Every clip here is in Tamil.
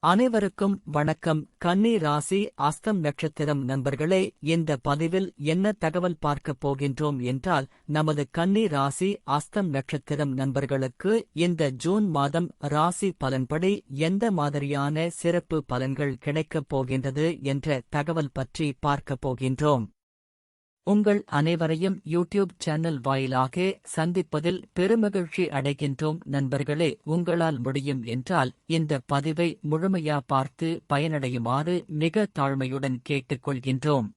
அனைவருக்கும் வணக்கம். கன்னி ராசி அஸ்தம் நட்சத்திரம் நண்பர்களே, இந்த பதிவில் என்ன தகவல் பார்க்கப் போகின்றோம் என்றால், நமது கன்னி ராசி அஸ்தம் நட்சத்திரம் நண்பர்களுக்கு இந்த ஜூன் மாதம் ராசி பலன்படி எந்த மாதிரியான சிறப்பு பலன்கள் கிடைக்கப் போகின்றது என்ற தகவல் பற்றி பார்க்கப் போகின்றோம். உங்கள் அனைவரையும் யூடியூப் சேனல் வாயிலாக சந்திப்பதில் பெருமகிழ்ச்சி அடைகின்றோம் நண்பர்களே. உங்களால் முடியும் என்றால் இந்த பதிவை முழுமையா பார்த்து பயனடையுமாறு மிக தாழ்மையுடன் கேட்டுக்கொள்கின்றோம்.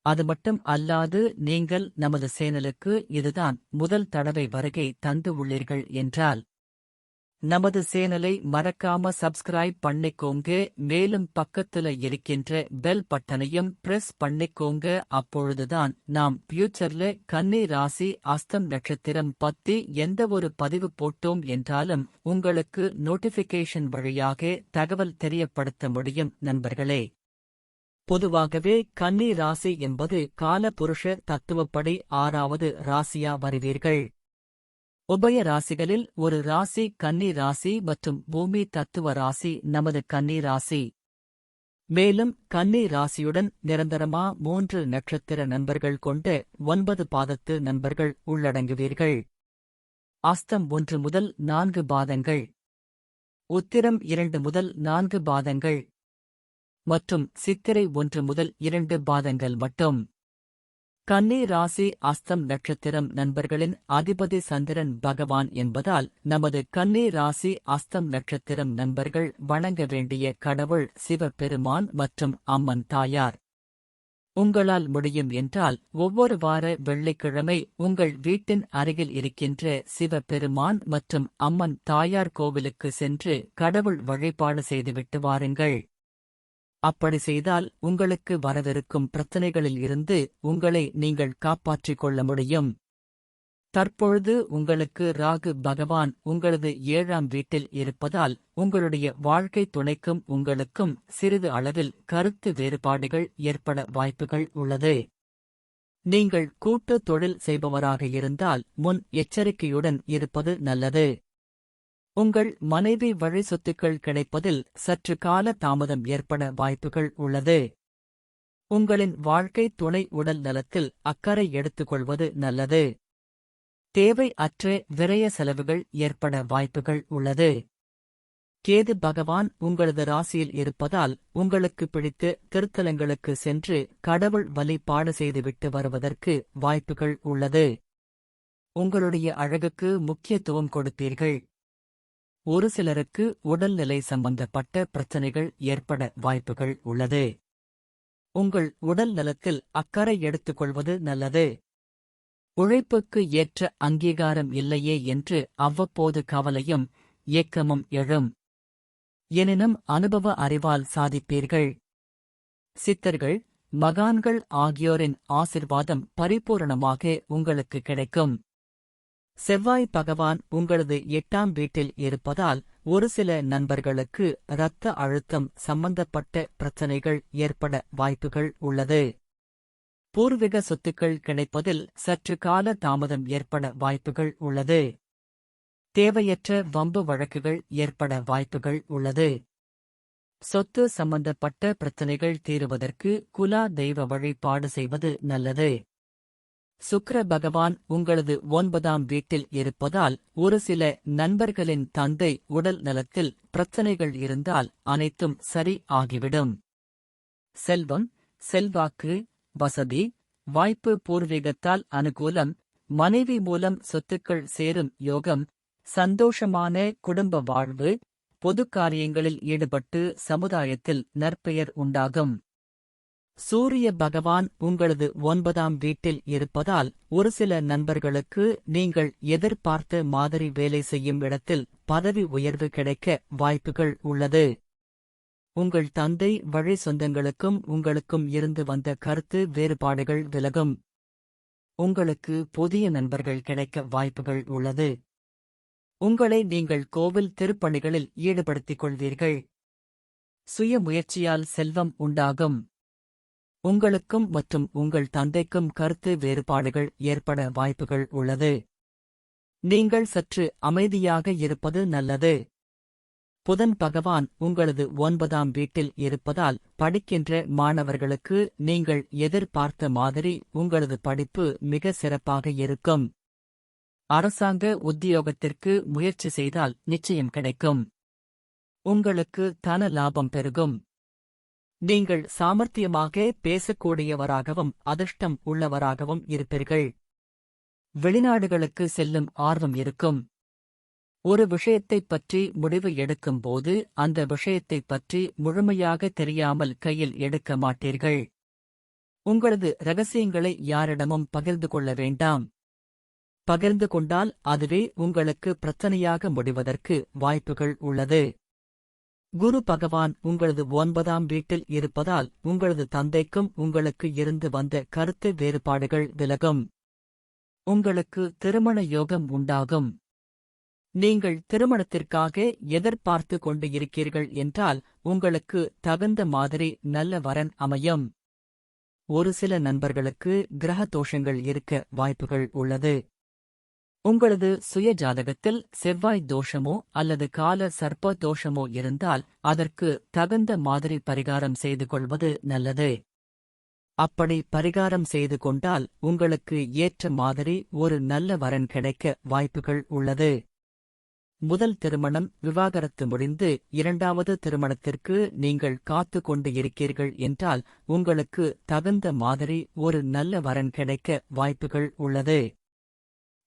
அது மட்டும் அல்லாது நீங்கள் நமது சேனலுக்கு இதுதான் முதல் தடவை வருகை தந்து உள்ளீர்கள் என்றால் நமது சேனலை மறக்காம சப்ஸ்கிரைப் பண்ணிக்கோங்க. மேலும் பக்கத்துல இருக்கின்ற பெல் பட்டனையும் பிரஸ் பண்ணிக்கோங்க. அப்பொழுதுதான் நாம் ஃபியூச்சர்ல கன்னி ராசி அஸ்தம் நட்சத்திரம் பத்தி எந்த ஒரு பதிவு போட்டோம் என்றாலும் உங்களுக்கு நோட்டிபிகேஷன் வழியாக தகவல் தெரியப்படுத்த முடியும் நண்பர்களே. பொதுவாகவே கன்னி ராசி என்பது காலபுருஷ தத்துவப்படி 6வது ராசியா வருவீர்கள். உபய ராசிகளில் ஒரு ராசி கன்னி ராசி மற்றும் பூமி தத்துவ ராசி நமது கன்னி ராசி. மேலும் கன்னி ராசியுடன் நிரந்தரமா 3 நட்சத்திர நண்பர்கள் கொண்ட 9 பாதத்து நண்பர்கள் உள்ளடங்குவீர்கள். அஸ்தம் 1 முதல் 4 பாதங்கள், உத்திரம் 2 முதல் 4 பாதங்கள் மற்றும் சித்திரை 1 முதல் 2 பாதங்கள் மட்டும். கன்னி ராசி அஸ்தம் நட்சத்திரம் நண்பர்களின் அதிபதி சந்திரன் பகவான் என்பதால் நமது கன்னி ராசி அஸ்தம் நட்சத்திரம் நண்பர்கள் வணங்க வேண்டிய கடவுள் சிவபெருமான் மற்றும் அம்மன் தாயார். உங்களால் முடியும் என்றால் ஒவ்வொரு வார வெள்ளிக்கிழமை உங்கள் வீட்டின் அருகில் இருக்கின்ற சிவபெருமான் மற்றும் அம்மன் தாயார் கோவிலுக்கு சென்று கடவுள் வழிபாடு செய்துவிட்டு வாருங்கள். அப்படி செய்தால் உங்களுக்கு வரவிருக்கும் பிரச்சனைகளில் இருந்து உங்களை நீங்கள் காப்பாற்றிக் கொள்ள முடியும். தற்பொழுது உங்களுக்கு ராகு பகவான் உங்களது 7ஆம் வீட்டில் இருப்பதால் உங்களுடைய வாழ்க்கை துணைக்கும் உங்களுக்கும் சிறிது அளவில் கருத்து வேறுபாடுகள் ஏற்பட வாய்ப்புகள் உள்ளது. நீங்கள் கூட்டு தொழில் செய்பவராக இருந்தால் முன் எச்சரிக்கையுடன் இருப்பது நல்லது. உங்கள் மனைவி வழி சொத்துக்கள் கிடைப்பதில் சற்று கால தாமதம் ஏற்பட வாய்ப்புகள் உள்ளது. உங்களின் வாழ்க்கை துணை உடல் நலத்தில் அக்கறை எடுத்துக்கொள்வது நல்லது. தேவை அற்ற விரய செலவுகள் ஏற்பட வாய்ப்புகள் உள்ளது. கேது பகவான் உங்களது ராசியில் இருப்பதால் உங்களுக்கு பிடித்த திருத்தலங்களுக்கு சென்று கடவுள் வழிபாடு செய்துவிட்டு வருவதற்கு வாய்ப்புகள் உள்ளது. உங்களுடைய அழகுக்கு முக்கியத்துவம் கொடுப்பீர்கள். ஒரு சிலருக்கு உடல்நிலை சம்பந்தப்பட்ட பிரச்சனைகள் ஏற்பட வாய்ப்புகள் உள்ளது. உங்கள் உடல் நலத்தில் அக்கறை எடுத்துக்கொள்வது நல்லது. உழைப்புக்கு ஏற்ற அங்கீகாரம் இல்லையே என்று அவ்வப்போது கவலையும் ஏக்கமும் எழும். எனினும் அனுபவ அறிவால் சாதிப்பீர்கள். சித்தர்கள், மகான்கள் ஆகியோரின் ஆசிர்வாதம் பரிபூரணமாக உங்களுக்கு கிடைக்கும். செவ்வாய் பகவான் உங்களது 8ஆம் வீட்டில் இருப்பதால் ஒரு சில நண்பர்களுக்கு இரத்த அழுத்தம் சம்பந்தப்பட்ட பிரச்சனைகள் ஏற்பட வாய்ப்புகள் உள்ளது. பூர்வீக சொத்துக்கள் கிடைப்பதில் சற்று கால தாமதம் ஏற்பட வாய்ப்புகள் உள்ளது. தேவையற்ற வம்பு வழக்குகள் ஏற்பட வாய்ப்புகள் உள்ளது. சொத்து சம்பந்தப்பட்ட பிரச்சனைகள் தீருவதற்கு குலா தெய்வ வழிபாடு செய்வது நல்லது. சுக்கிர பகவான் உங்களது 9ஆம் வீட்டில் இருப்பதால் ஒரு சில நண்பர்களின் தந்தை உடல் நலத்தில் பிரச்சனைகள் இருந்தால் அனைத்தும் சரி ஆகிவிடும். செல்வம், செல்வாக்கு, வசதி, வாய்ப்பு, பூர்வீகத்தால் அனுகூலம், மனைவி மூலம் சொத்துக்கள் சேரும் யோகம், சந்தோஷமான குடும்ப வாழ்வு, பொது காரியங்களில் ஈடுபட்டு சமுதாயத்தில் நற்பெயர் உண்டாகும். சூரிய பகவான் உங்களது 9ஆம் வீட்டில் இருப்பதால் ஒரு சில நண்பர்களுக்கு நீங்கள் எதிர்பார்த்த மாதிரி வேலை செய்யும் இடத்தில் பதவி உயர்வு கிடைக்க வாய்ப்புகள் உள்ளது. உங்கள் தந்தை வழி சொந்தங்களுக்கும் உங்களுக்கும் இருந்து வந்த கருத்து வேறுபாடுகள் விலகும். உங்களுக்கு புதிய நண்பர்கள் கிடைக்க வாய்ப்புகள் உள்ளது. உங்களை நீங்கள் கோவில் திருப்பணிகளில் ஈடுபடுத்திக் கொள்வீர்கள். சுய முயற்சியால் செல்வம் உண்டாகும். உங்களுக்கும் மற்றும் உங்கள் தந்தைக்கும் கருத்து வேறுபாடுகள் ஏற்பட வாய்ப்புகள் உள்ளது. நீங்கள் சற்று அமைதியாக இருப்பது நல்லது. புதன் பகவான் உங்களது 9ஆம் வீட்டில் இருப்பதால் படிக்கின்ற மாணவர்களுக்கு நீங்கள் எதிர்பார்த்த மாதிரி உங்களது படிப்பு மிக சிறப்பாக இருக்கும். அரசாங்க உத்தியோகத்திற்கு முயற்சி செய்தால் நிச்சயம் கிடைக்கும். உங்களுக்கு தன லாபம் பெருகும். நீங்கள் சாமர்த்தியமாக பேசக்கூடியவராகவும் அதிர்ஷ்டம் உள்ளவராகவும் இருப்பீர்கள். வெளிநாடுகளுக்கு செல்லும் ஆர்வம் இருக்கும். ஒரு விஷயத்தைப் பற்றி முடிவு எடுக்கும்போது அந்த விஷயத்தைப் பற்றி முழுமையாக தெரியாமல் கையில் எடுக்க மாட்டீர்கள். உங்களது ரகசியங்களை யாரிடமும் பகிர்ந்து கொள்ள வேண்டாம். பகிர்ந்து கொண்டால் அதுவே உங்களுக்கு பிரச்சனையாக முடிவதற்கு வாய்ப்புகள் உள்ளது. குரு பகவான் உங்களது 9ஆம் வீட்டில் இருப்பதால் உங்களது தந்தைக்கும் உங்களுக்கு இருந்து வந்த கருத்து வேறுபாடுகள் விலகும். உங்களுக்கு திருமண யோகம் உண்டாகும். நீங்கள் திருமணத்திற்காக எதிர்பார்த்து கொண்டு இருக்கிறீர்கள் என்றால் உங்களுக்கு தகுந்த மாதிரி நல்ல வரன் அமையும். ஒரு சில நண்பர்களுக்கு கிரக தோஷங்கள் இருக்க வாய்ப்புகள் உள்ளது. உங்களது சுய ஜாதகத்தில் செவ்வாய் தோஷமோ அல்லது கால சர்ப்ப தோஷமோ இருந்தால் அதற்கு தகுந்த மாதிரி பரிகாரம் செய்து கொள்வது நல்லது. அப்படி பரிகாரம் செய்து கொண்டால் உங்களுக்கு ஏற்ற மாதிரி ஒரு நல்ல வரன் கிடைக்க வாய்ப்புகள் உள்ளது. முதல் திருமணம் விவாகரத்து முடிந்து 2வது திருமணத்திற்கு நீங்கள் காத்து கொண்டு இருக்கிறீர்கள் என்றால் உங்களுக்கு தகுந்த மாதிரி ஒரு நல்ல வரன் கிடைக்க வாய்ப்புகள் உள்ளது.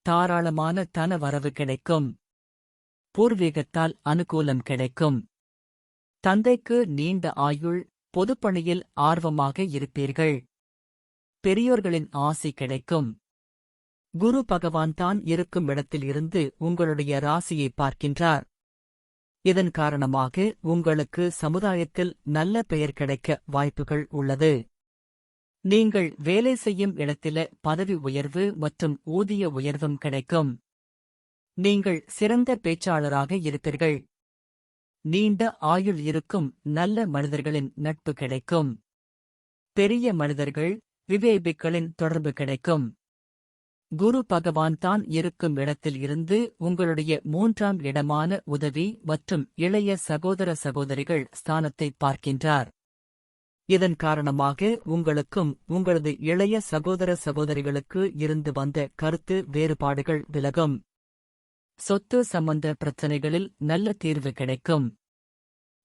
தாராளமான தன வரவு கிடைக்கும். பூர்வீகத்தால் அனுகூலம் கிடைக்கும். தந்தைக்கு நீண்ட ஆயுள். பொதுப்பணியில் ஆர்வமாக இருப்பீர்கள். பெரியோர்களின் ஆசி கிடைக்கும். குரு பகவான் தான் இருக்கும் இடத்தில் இருந்து உங்களுடைய ராசியை பார்க்கின்றார். இதன் காரணமாக உங்களுக்கு சமுதாயத்தில் நல்ல பெயர் கிடைக்க வாய்ப்புகள் உள்ளது. நீங்கள் வேலை செய்யும் இடத்தில பதவி உயர்வு மற்றும் ஊதிய உயர்வும் கிடைக்கும். நீங்கள் சிறந்த பேச்சாளராக இருப்பீர்கள். நீண்ட ஆயுள் இருக்கும் நல்ல மனிதர்களின் நட்பு கிடைக்கும். பெரிய மனிதர்கள் விவேபிக்களின் தொடர்பு கிடைக்கும். குரு பகவான் தான் இருக்கும் இடத்தில் இருந்து உங்களுடைய 3ஆம் இடமான உதவி மற்றும் இளைய சகோதர சகோதரிகள் ஸ்தானத்தை பார்க்கின்றார். இதன் காரணமாக உங்களுக்கும் உங்களது இளைய சகோதர சகோதரிகளுக்கு இருந்து வந்த கருத்து வேறுபாடுகள் விலகும். சொத்து சம்பந்த பிரச்சனைகளில் நல்ல தீர்வு கிடைக்கும்.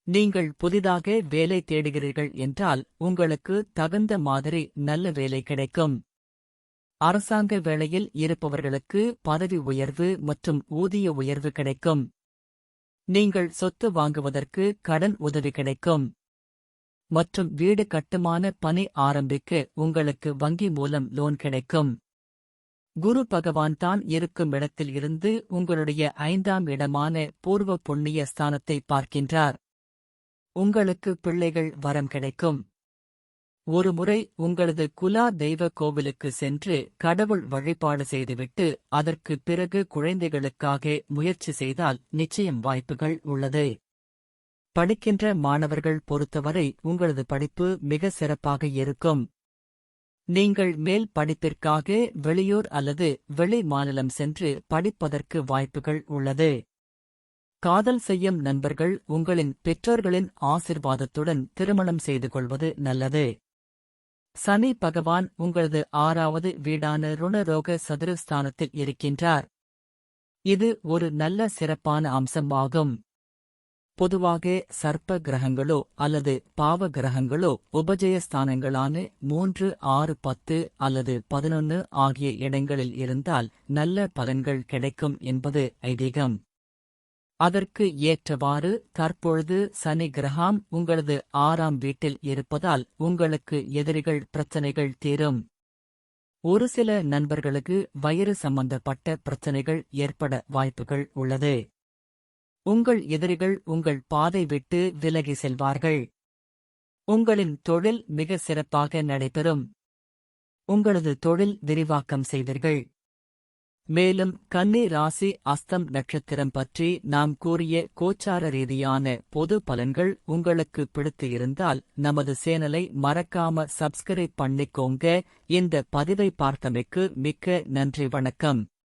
நீங்கள் புதிதாக வேலை தேடுகிறீர்கள் என்றால் உங்களுக்கு தகுந்த மாதிரி நல்ல வேலை கிடைக்கும். அரசாங்க வேளையில் இருப்பவர்களுக்கு பதவி உயர்வு மற்றும் ஊதிய உயர்வு கிடைக்கும். நீங்கள் சொத்து வாங்குவதற்கு கடன் உதவி கிடைக்கும். மற்றும் வீடு கட்டுமான பணி ஆரம்பிக்க உங்களுக்கு வங்கி மூலம் லோன் கிடைக்கும். குரு பகவான் தான் இருக்கும் இடத்தில் இருந்து உங்களுடைய 5ஆம் இடமான பூர்வ புண்ணிய ஸ்தானத்தை பார்க்கின்றார். உங்களுக்கு பிள்ளைகள் வரம் கிடைக்கும். ஒருமுறை உங்களது குலா தெய்வ கோவிலுக்கு சென்று கடவுள் வழிபாடு செய்துவிட்டு அதற்கு பிறகு குழந்தைகளுக்காக முயற்சி செய்தால் நிச்சயம் வாய்ப்புகள் உள்ளது. படிக்கின்ற மாணவர்கள் பொறுத்தவரை உங்களது படிப்பு மிக சிறப்பாக இருக்கும். நீங்கள் மேல் படிப்பிற்காக வெளியூர் அல்லது வெளி மாநிலம் சென்று படிப்பதற்கு வாய்ப்புகள் உள்ளது. காதல் செய்யும் நண்பர்கள் உங்களின் பெற்றோர்களின் ஆசிர்வாதத்துடன் திருமணம் செய்து கொள்வது நல்லது. சனி பகவான் உங்களது 6வது வீடான ருணரோக சதுரஸ்தானத்தில் இருக்கின்றார். இது ஒரு நல்ல சிறப்பான அம்சமாகும். பொதுவாக சர்ப்ப கிரகங்களோ அல்லது பாவ கிரகங்களோ உபஜயஸ்தானங்களான 3, 6, 10 அல்லது 11 ஆகிய இடங்களில் இருந்தால் நல்ல பலன்கள் கிடைக்கும் என்பது ஐதீகம். அதற்கு ஏற்றவாறு தற்பொழுது சனி கிரகம் உங்களது 6ஆம் வீட்டில் இருப்பதால் உங்களுக்கு எதிரிகள் பிரச்சனைகள் தீரும். ஒரு சில நண்பர்களுக்கு வயிறு சம்பந்தப்பட்ட பிரச்சனைகள் ஏற்பட வாய்ப்புகள் உள்ளது. உங்கள் எதிரிகள் உங்கள் பாதை விட்டு விலகி செல்வார்கள். உங்களின் தொழில் மிக சிறப்பாக நடைபெறும். உங்களது தொழில் விரிவாக்கம் செய்வீர்கள். மேலும் கன்னி ராசி அஸ்தம் நட்சத்திரம் பற்றி நாம் கூறிய கோச்சார ரீதியான பொது பலன்கள் உங்களுக்கு பிடித்து இருந்தால் நமது சேனலை மறக்காம சப்ஸ்கிரைப் பண்ணிக்கோங்க. இந்த பதிவை பார்த்தமைக்கு மிக்க நன்றி. வணக்கம்.